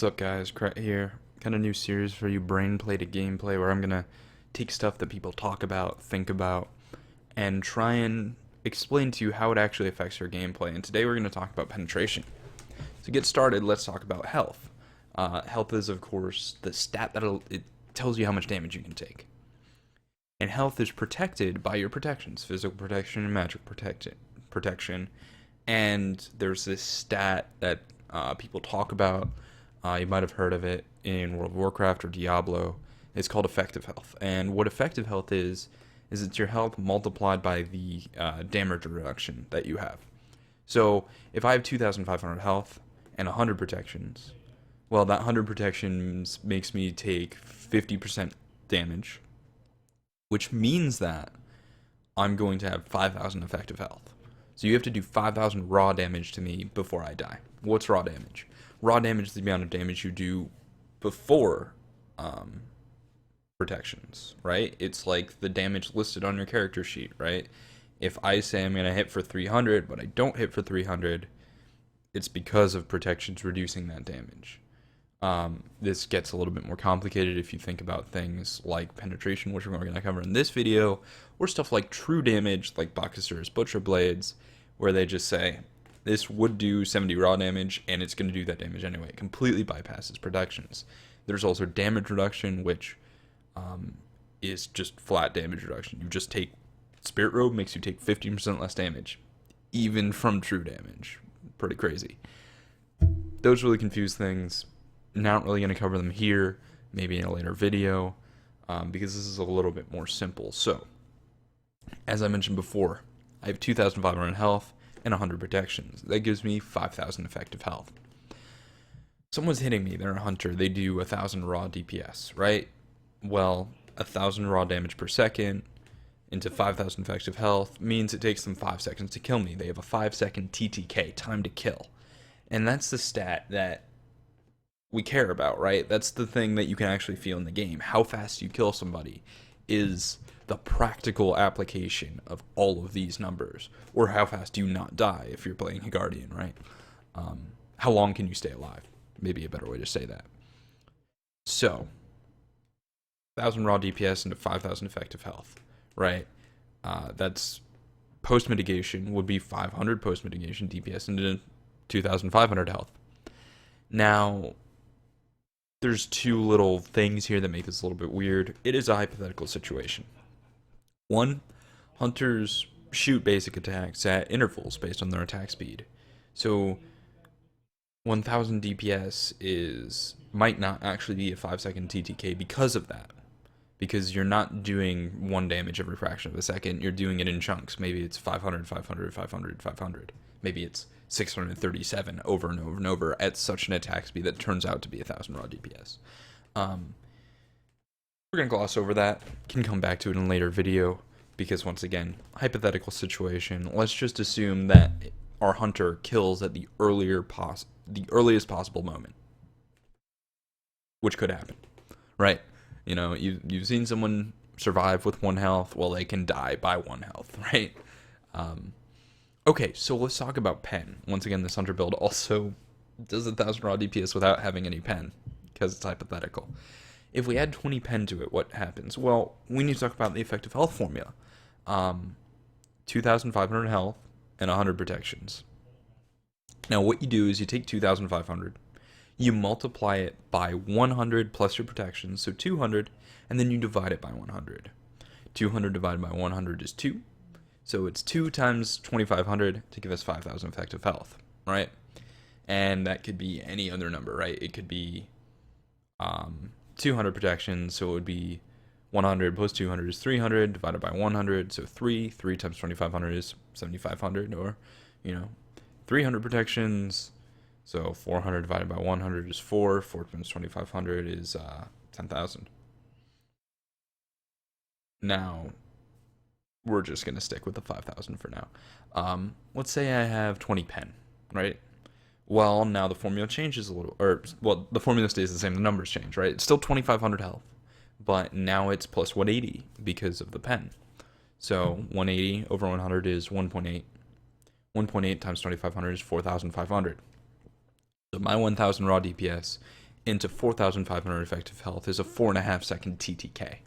What's up, guys? Cret here. Kind of new series for you, Brainplay to Gameplay, where I'm gonna take stuff that people talk about, think about, and try and explain to you how it actually affects your gameplay. And today we're gonna talk about penetration. To get started, let's talk about health. Health is, of course, the stat that it tells you how much damage you can take. And health is protected by your protections: physical protection and magic protection. And there's this stat that people talk about. You might have heard of it in World of Warcraft or Diablo. It's called effective health. And what effective health is it's your health multiplied by the damage reduction that you have. So if I have 2,500 health and 100 protections, well, that 100 protections makes me take 50% damage, which means that I'm going to have 5,000 effective health. So you have to do 5,000 raw damage to me before I die. What's raw damage? Raw damage is the amount of damage you do before protections, right? It's like the damage listed on your character sheet, right? If I say I'm going to hit for 300, but I don't hit for 300, it's because of protections reducing that damage. This gets a little bit more complicated if you think about things like penetration, which we're going to cover in this video, or stuff like true damage, like Bakasura's Butcher Blades, where they just say, this would do 70 raw damage, and it's going to do that damage anyway. It completely bypasses protections. There's also damage reduction, which is just flat damage reduction. You just take Spirit Robe, makes you take 15% less damage, even from true damage. Pretty crazy. Those really confuse things. Not really going to cover them here, maybe in a later video, because this is a little bit more simple. So, as I mentioned before, I have 2,500 health and 100 protections. That gives me 5,000 effective health. Someone's hitting me, they're a hunter, they do 1,000 raw DPS, right? Well, 1,000 raw damage per second into 5,000 effective health means it takes them 5 seconds to kill me. They have a 5-second TTK, time to kill. And that's the stat that we care about, right? That's the thing that you can actually feel in the game. How fast you kill somebody is the practical application of all of these numbers, or how fast do you not die if you're playing a Guardian, right? How long can you stay alive? Maybe a better way to say that. So, 1,000 raw DPS into 5,000 effective health, right? That's post-mitigation would be 500 post-mitigation DPS into 2,500 health. Now, there's two little things here that make this a little bit weird. It is a hypothetical situation. One, hunters shoot basic attacks at intervals based on their attack speed. So 1,000 DPS might not actually be a 5-second TTK because of that. Because you're not doing one damage every fraction of a second, you're doing it in chunks. Maybe it's 500, 500, 500, 500. Maybe it's 637 over and over and over at such an attack speed that turns out to be 1,000 raw DPS. We're going to gloss over that. Can come back to it in a later video because, once again, hypothetical situation. Let's just assume that our hunter kills at the earliest possible moment, which could happen, right? You know, you've seen someone survive with 1 health. Well, they can die by 1 health, right? Okay, so let's talk about pen. Once again, this hunter build also does 1,000 raw DPS without having any pen, because it's hypothetical. If we add 20 pen to it, what happens? Well, we need to talk about the effective health formula. 2,500 health and 100 protections. Now, what you do is you take 2,500, you multiply it by 100 plus your protections, so 200, and then you divide it by 100. 200 divided by 100 is 2. So it's 2 times 2,500 to give us 5,000 effective health, right? And that could be any other number, right? It could be 200 protections, so it would be 100 plus 200 is 300 divided by 100, so 3 times 2,500 is 7,500, or, 300 protections, so 400 divided by 100 is 4 times 2,500 is 10,000. Now, we're just going to stick with the 5,000 for now. Let's say I have 20 pen, right? Well, now the formula changes a little, the formula stays the same, the numbers change, right? It's still 2,500 health, but now it's plus 180 because of the pen. So 180 over 100 is 1.8. 1.8 times 2,500 is 4,500. So my 1,000 raw DPS into 4,500 effective health is a 4.5 second TTK.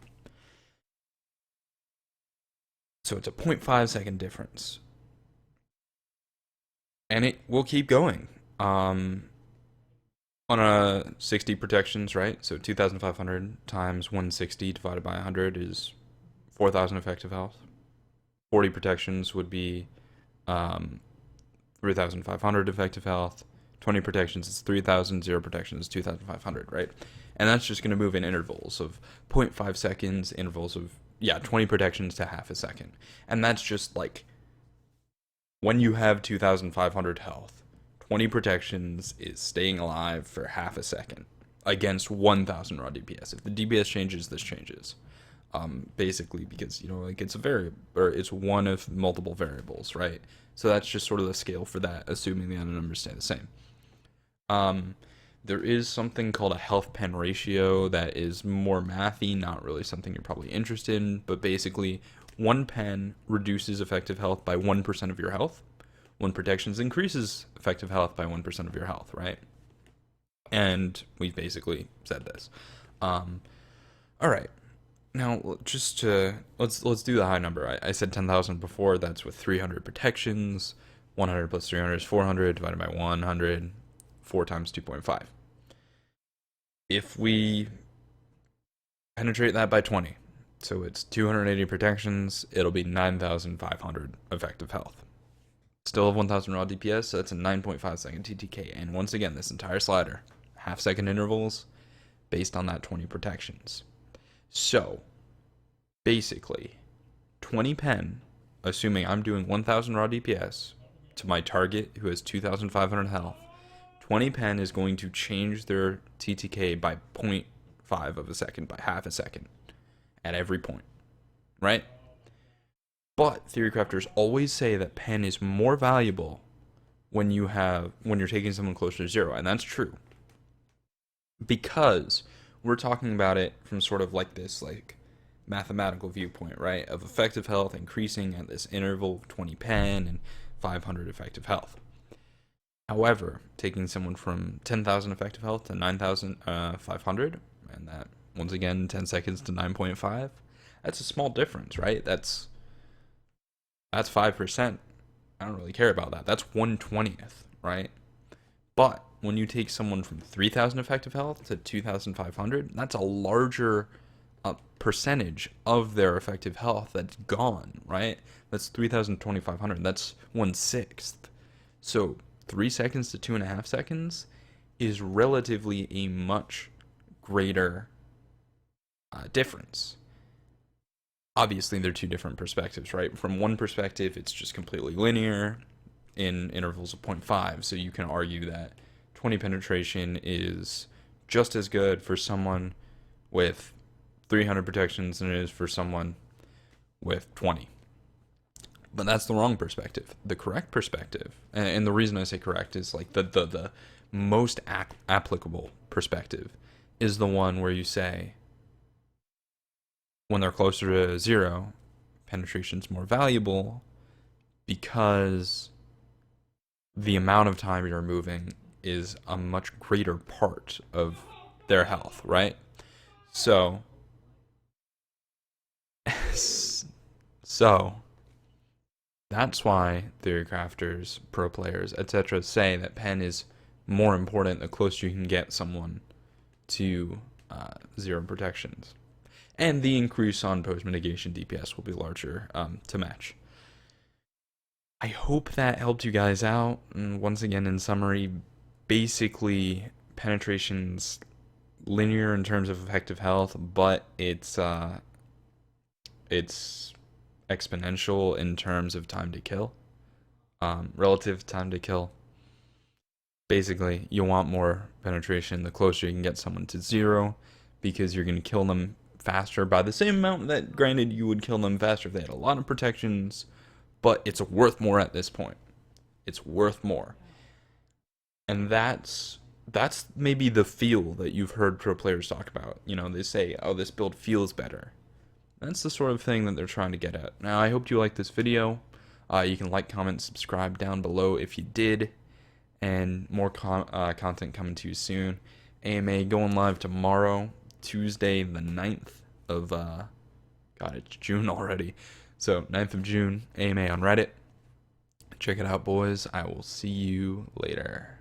So it's a 0.5 second difference. And it will keep going. On a 60 protections, right? So 2,500 times 160 divided by 100 is 4,000 effective health. 40 protections would be 3,500 effective health. 20 protections is 3,000. 0 protections is 2,500, right? And that's just going to move in intervals of 0.5 seconds, intervals of, 20 protections to half a second. And that's just like when you have 2,500 health. 20 protections is staying alive for half a second against 1,000 raw DPS. If the DPS changes, this changes. Basically, because it's a variable, or it's one of multiple variables, right? So that's just sort of the scale for that, assuming the other numbers stay the same. There is something called a health pen ratio that is more mathy, not really something you're probably interested in, but basically, one pen reduces effective health by 1% of your health. 1 protections increases effective health by 1% of your health, right? And we've basically said this. All right. Now, just to let's do the high number. I said 10,000 before. That's with 300 protections. 100 plus 300 is 400 divided by 100. 4 times 2.5. If we penetrate that by 20, so it's 280 protections, it'll be 9,500 effective health. Still have 1,000 raw DPS, so that's a 9.5 second TTK. And once again, this entire slider, half second intervals, based on that 20 protections. So, basically, 20 pen, assuming I'm doing 1,000 raw DPS to my target who has 2,500 health, 20 pen is going to change their TTK by 0.5 of a second, by half a second, at every point, right? But theory crafters always say that pen is more valuable when you're taking someone closer to 0, and that's true. Because we're talking about it from sort of like this mathematical viewpoint, right? Of effective health increasing at this interval of 20 pen and 500 effective health. However, taking someone from 10,000 effective health to 9,500, and that once again 10 seconds to 9.5, that's a small difference, right? That's 5%. I don't really care about that. That's 1/20th, right? But when you take someone from 3,000 effective health to 2,500, that's a larger percentage of their effective health that's gone, right? That's 3,000 to 2,500. That's 1/6. So 3 seconds to 2.5 seconds is relatively a much greater difference. Obviously, they're two different perspectives, right? From one perspective, it's just completely linear in intervals of 0.5, so you can argue that 20 penetration is just as good for someone with 300 protections than it is for someone with 20. But that's the wrong perspective. The correct perspective, and the reason I say correct is like the most applicable perspective is the one where you say, when they're closer to 0, penetration's more valuable because the amount of time you're moving is a much greater part of their health, right? So that's why theory crafters, pro players, etc. say that pen is more important the closer you can get someone to 0 protections. And the increase on post-mitigation DPS will be larger to match. I hope that helped you guys out. And once again, in summary, basically, penetration's linear in terms of effective health, but it's exponential in terms of time to kill. Relative time to kill. Basically, you want more penetration the closer you can get someone to 0, because you're going to kill them faster by the same amount that, granted, you would kill them faster if they had a lot of protections, but it's worth more at this point. It's worth more. And that's maybe the feel that you've heard pro players talk about. They say, oh, this build feels better. That's the sort of thing that they're trying to get at. Now, I hope you liked this video. You can like, comment, subscribe down below if you did, and more content coming to you soon. AMA going live tomorrow, Tuesday the 9th of, God, it's June already. So 9th of June, AMA on Reddit. Check it out, boys. I will see you later.